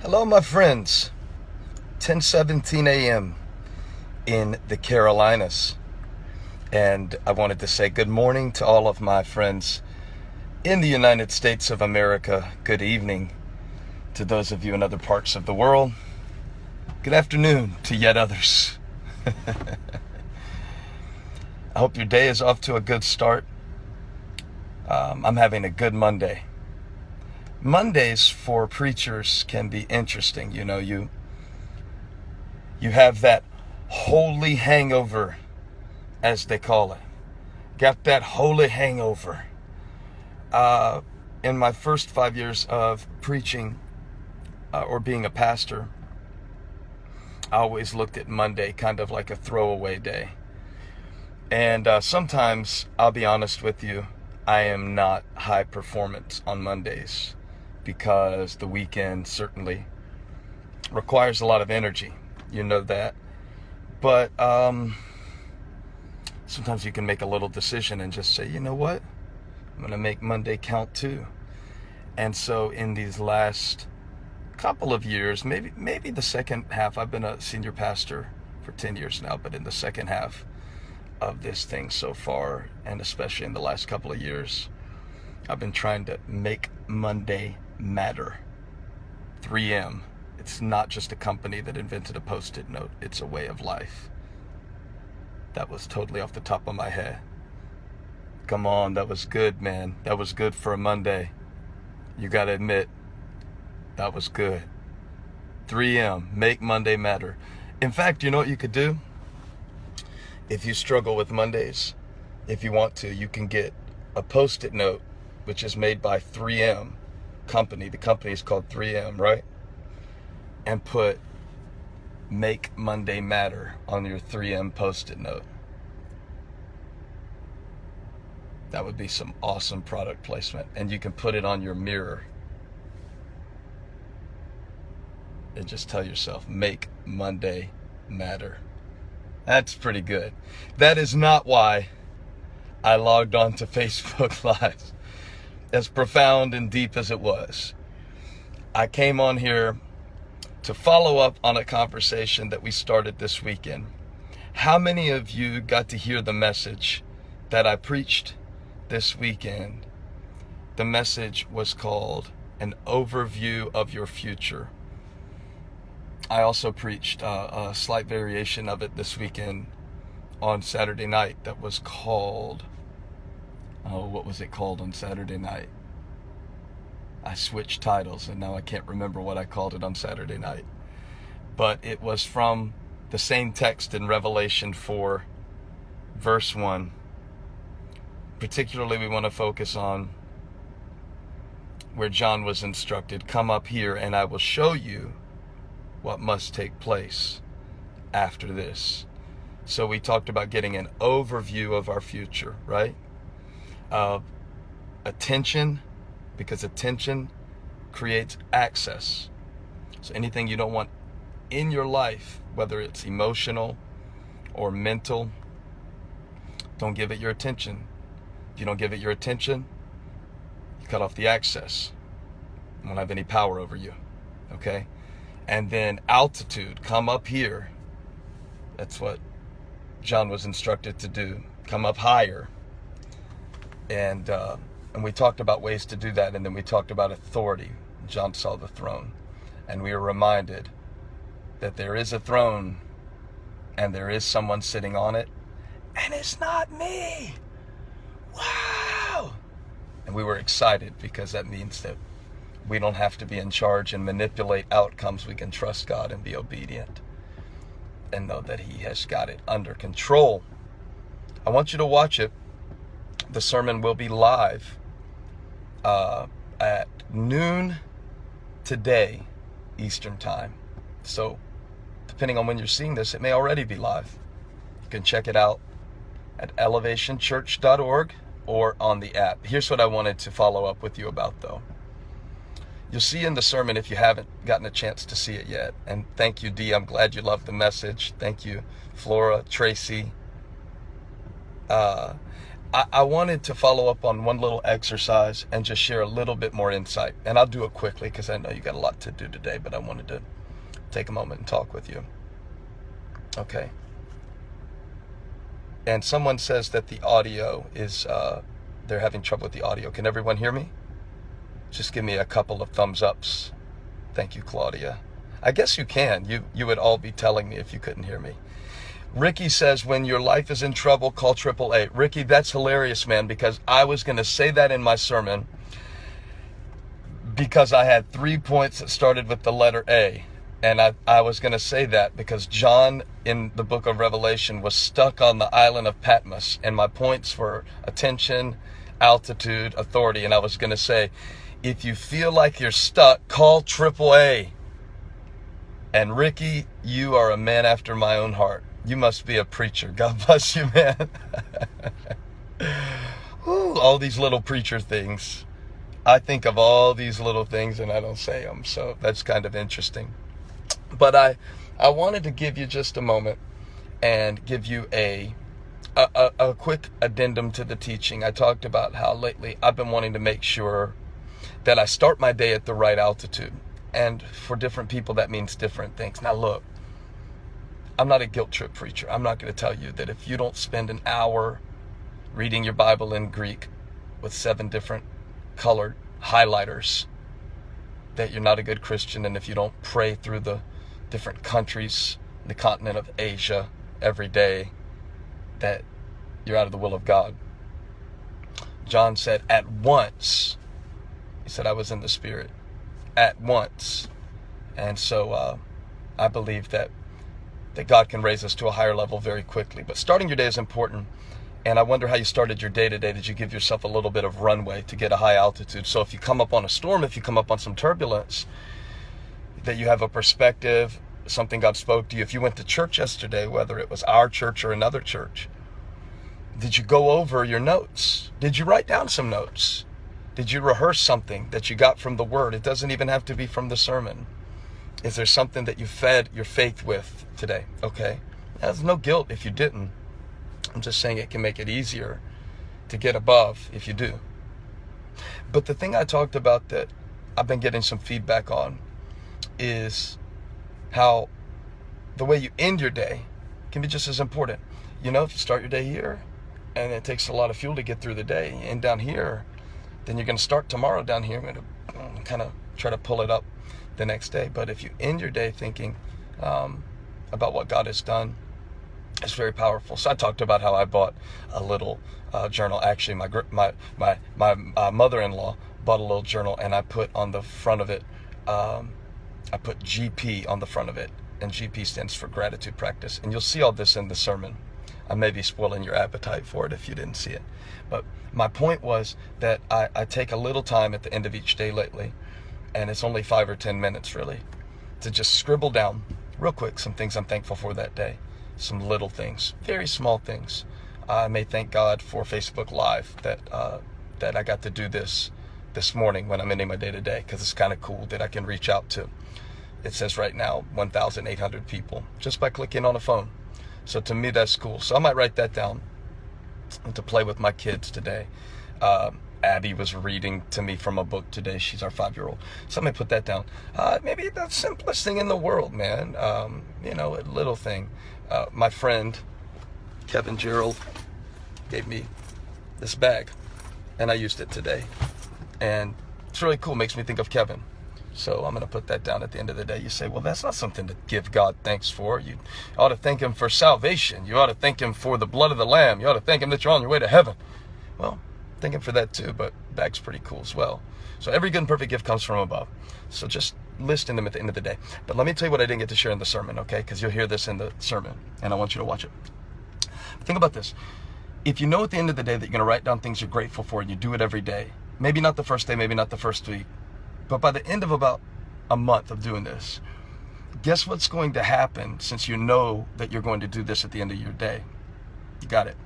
Hello, my friends. 10:17 a.m. in the Carolinas. And I wanted to say good morning to all of my friends in the United States of America. Good evening to those of you in other parts of the world. Good afternoon to yet others. I hope your day is off to a good start. I'm having a good Monday. Mondays for preachers can be interesting. You have that holy hangover, as they call it. Got that holy hangover. In my first 5 years of preaching or being a pastor, I always looked at Monday kind of like a throwaway day. And sometimes, I'll be honest with you, I am not high performance on Mondays because the weekend certainly requires a lot of energy. You know that. But sometimes you can make a little decision and just say, you know what? I'm going to make Monday count too. And so in these last couple of years, maybe the second half, I've been a senior pastor for 10 years now, but in the second half of this thing so far, and especially in the last couple of years, I've been trying to make Monday matter. 3M. It's not just a company that invented a Post-it note. It's a way of life. That was totally off the top of my head. Come on, that was good, man. That was good for a Monday. You got to admit, that was good. 3M, make Monday matter. In fact, you know what you could do? If you struggle with Mondays, if you want to, you can get a Post-it note, which is made by 3M company. The company is called 3M, right? And put make Monday matter on your 3M Post-it note. That would be some awesome product placement. And you can put it on your mirror and just tell yourself, make Monday matter. That's pretty good. That is not why I logged on to Facebook Live, as profound and deep as it was. I came on here to follow up on a conversation that we started this weekend. How many of you got to hear the message that I preached this weekend? The message was called An Overview of Your Future. I also preached a slight variation of it this weekend on Saturday night that was called, what was it called on Saturday night? I switched titles and now I can't remember what I called it on Saturday night. But it was from the same text in Revelation 4, verse 1. Particularly, we want to focus on where John was instructed, come up here and I will show you what must take place after this. So we talked about getting an overview of our future, right? Attention, because attention creates access. So anything you don't want in your life, whether it's emotional or mental, don't give it your attention. If you don't give it your attention, you cut off the access. It won't have any power over you, okay? And then altitude, come up here. That's what John was instructed to do. Come up higher. And we talked about ways to do that, and then we talked about authority. John saw the throne, and we were reminded that there is a throne, and there is someone sitting on it, and it's not me. Wow! And we were excited because that means that we don't have to be in charge and manipulate outcomes. We can trust God and be obedient and know that He has got it under control. I want you to watch it. The sermon will be live at noon today, Eastern Time. So, depending on when you're seeing this, it may already be live. You can check it out at elevationchurch.org or on the app. Here's what I wanted to follow up with you about, though. You'll see in the sermon, if you haven't gotten a chance to see it yet, and thank you, Dee. I'm glad you loved the message. Thank you, Flora, Tracy. I wanted to follow up on one little exercise and just share a little bit more insight. And I'll do it quickly because I know you got a lot to do today, but I wanted to take a moment and talk with you. Okay. And someone says that the audio is, they're having trouble with the audio. Can everyone hear me? Just give me a couple of thumbs ups. Thank you, Claudia. I guess you can. You would all be telling me if you couldn't hear me. Ricky says, when your life is in trouble, call AAA. Ricky, that's hilarious, man, because I was going to say that in my sermon because I had 3 points that started with the letter A. And I was going to say that because John in the book of Revelation was stuck on the island of Patmos. And my points were attention, altitude, authority. And I was going to say, if you feel like you're stuck, call AAA. And Ricky, you are a man after my own heart. You must be a preacher. God bless you, man. Ooh, all these little preacher things. I think of all these little things and I don't say them. So that's kind of interesting. But I wanted to give you just a moment and give you a quick addendum to the teaching. I talked about how lately I've been wanting to make sure that I start my day at the right altitude. And for different people, that means different things. Now, look, I'm not a guilt trip preacher. I'm not going to tell you that if you don't spend an hour reading your Bible in Greek with 7 different colored highlighters, that you're not a good Christian. And if you don't pray through the different countries, the continent of Asia every day, that you're out of the will of God. John said, at once, he said, I was in the Spirit. At once. And so I believe that God can raise us to a higher level very quickly. But starting your day is important. And I wonder how you started your day today. Did you give yourself a little bit of runway to get a high altitude? So if you come up on a storm, if you come up on some turbulence, that you have a perspective, something God spoke to you. If you went to church yesterday, whether it was our church or another church, did you go over your notes? Did you write down some notes? Did you rehearse something that you got from the Word? It doesn't even have to be from the sermon. Is there something that you fed your faith with today? Okay. There's no guilt if you didn't. I'm just saying it can make it easier to get above if you do. But the thing I talked about that I've been getting some feedback on is how the way you end your day can be just as important. You know, if you start your day here and it takes a lot of fuel to get through the day, and down here, then you're going to start tomorrow down here. I'm going to kind of try to pull it up the next day. But if you end your day thinking about what God has done, it's very powerful. So I talked about how I bought a little journal. Actually, my mother-in-law bought a little journal, and I put on the front of it, I put GP on the front of it, and GP stands for gratitude practice. And you'll see all this in the sermon. I may be spoiling your appetite for it if you didn't see it. But my point was that I take a little time at the end of each day lately, and it's only 5 or 10 minutes really, to just scribble down real quick some things I'm thankful for that day. Some little things, very small things. I may thank God for Facebook Live that I got to do this morning when I'm ending my day to day, because it's kind of cool that I can reach out to, it says right now, 1,800 people just by clicking on a phone. So to me, that's cool. So I might write that down and to play with my kids today. Abby was reading to me from a book today. She's our 5-year-old. So I may put that down. Maybe the simplest thing in the world, man. A little thing. My friend, Kevin Gerald, gave me this bag, and I used it today. And it's really cool. Makes me think of Kevin. So I'm going to put that down at the end of the day. You say, well, that's not something to give God thanks for. You ought to thank him for salvation. You ought to thank him for the blood of the Lamb. You ought to thank him that you're on your way to heaven. Well, thank him for that too, but bag's pretty cool as well. So every good and perfect gift comes from above. So just listing them at the end of the day. But let me tell you what I didn't get to share in the sermon, okay? Because you'll hear this in the sermon, and I want you to watch it. Think about this. If you know at the end of the day that you're going to write down things you're grateful for, and you do it every day, maybe not the first day, maybe not the first week, but by the end of about a month of doing this, guess what's going to happen since you know that you're going to do this at the end of your day? You got it.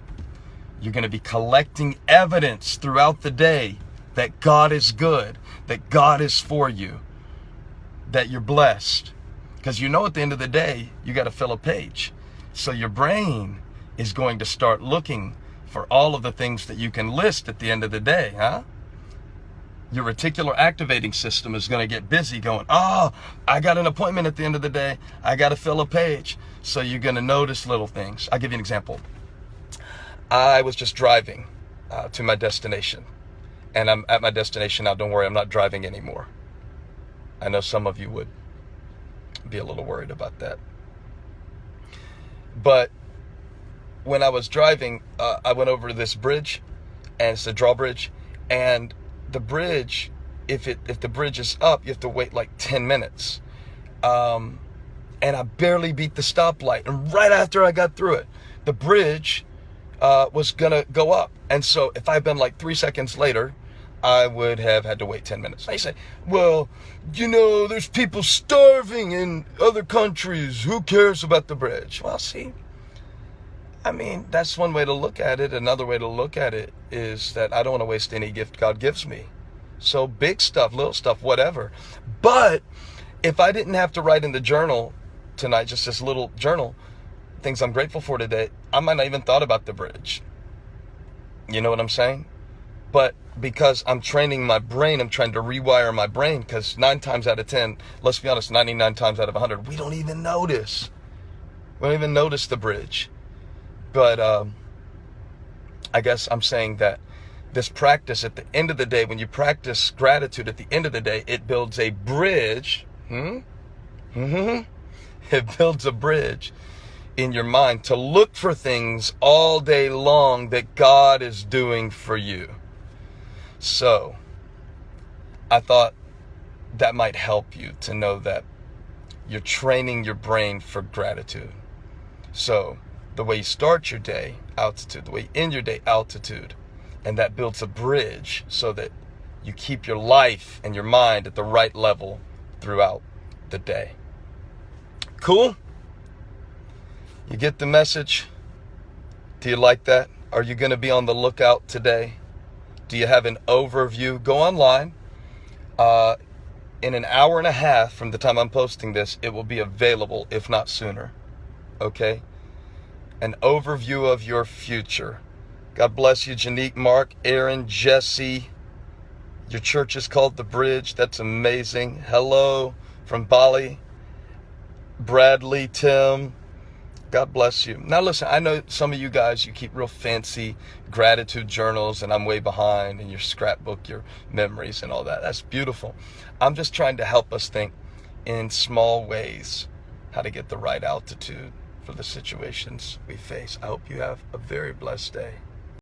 You're going to be collecting evidence throughout the day that God is good, that God is for you, that you're blessed. Because you know at the end of the day, you got to fill a page. So your brain is going to start looking for all of the things that you can list at the end of the day, huh? Your reticular activating system is going to get busy going, oh, I got an appointment at the end of the day. I got to fill a page. So you're going to notice little things. I'll give you an example. I was just driving to my destination. And I'm at my destination now. Don't worry, I'm not driving anymore. I know some of you would be a little worried about that. But when I was driving, I went over this bridge, and it's a drawbridge, and the bridge, if the bridge is up, you have to wait like 10 minutes. And I barely beat the stoplight. And right after I got through it, the bridge was gonna go up. And so if I'd been like 3 seconds later, I would have had to wait 10 minutes. They say, well, you know, there's people starving in other countries. Who cares about the bridge? Well, see, I mean, that's one way to look at it. Another way to look at it is that I don't want to waste any gift God gives me. So big stuff, little stuff, whatever. But if I didn't have to write in the journal tonight, just this little journal, things I'm grateful for today, I might not even thought about the bridge. You know what I'm saying? But because I'm training my brain, I'm trying to rewire my brain, because 9 times out of 10, let's be honest, 99 times out of 100, we don't even notice. We don't even notice the bridge. But I guess I'm saying that this practice at the end of the day, when you practice gratitude at the end of the day, it builds a bridge. It builds a bridge in your mind to look for things all day long that God is doing for you. So I thought that might help you to know that you're training your brain for gratitude. So the way you start your day, altitude. The way you end your day, altitude. And that builds a bridge so that you keep your life and your mind at the right level throughout the day. Cool? You get the message? Do you like that? Are you going to be on the lookout today? Do you have an overview? Go online. In an hour and a half from the time I'm posting this, it will be available, if not sooner. Okay? An overview of your future. God bless you, Janique, Mark, Aaron, Jesse. Your church is called The Bridge. That's amazing. Hello from Bali. Bradley, Tim. God bless you. Now listen, I know some of you guys, you keep real fancy gratitude journals, and I'm way behind, and you scrapbook your memories and all that. That's beautiful. I'm just trying to help us think in small ways how to get the right altitude for the situations we face. I hope you have a very blessed day.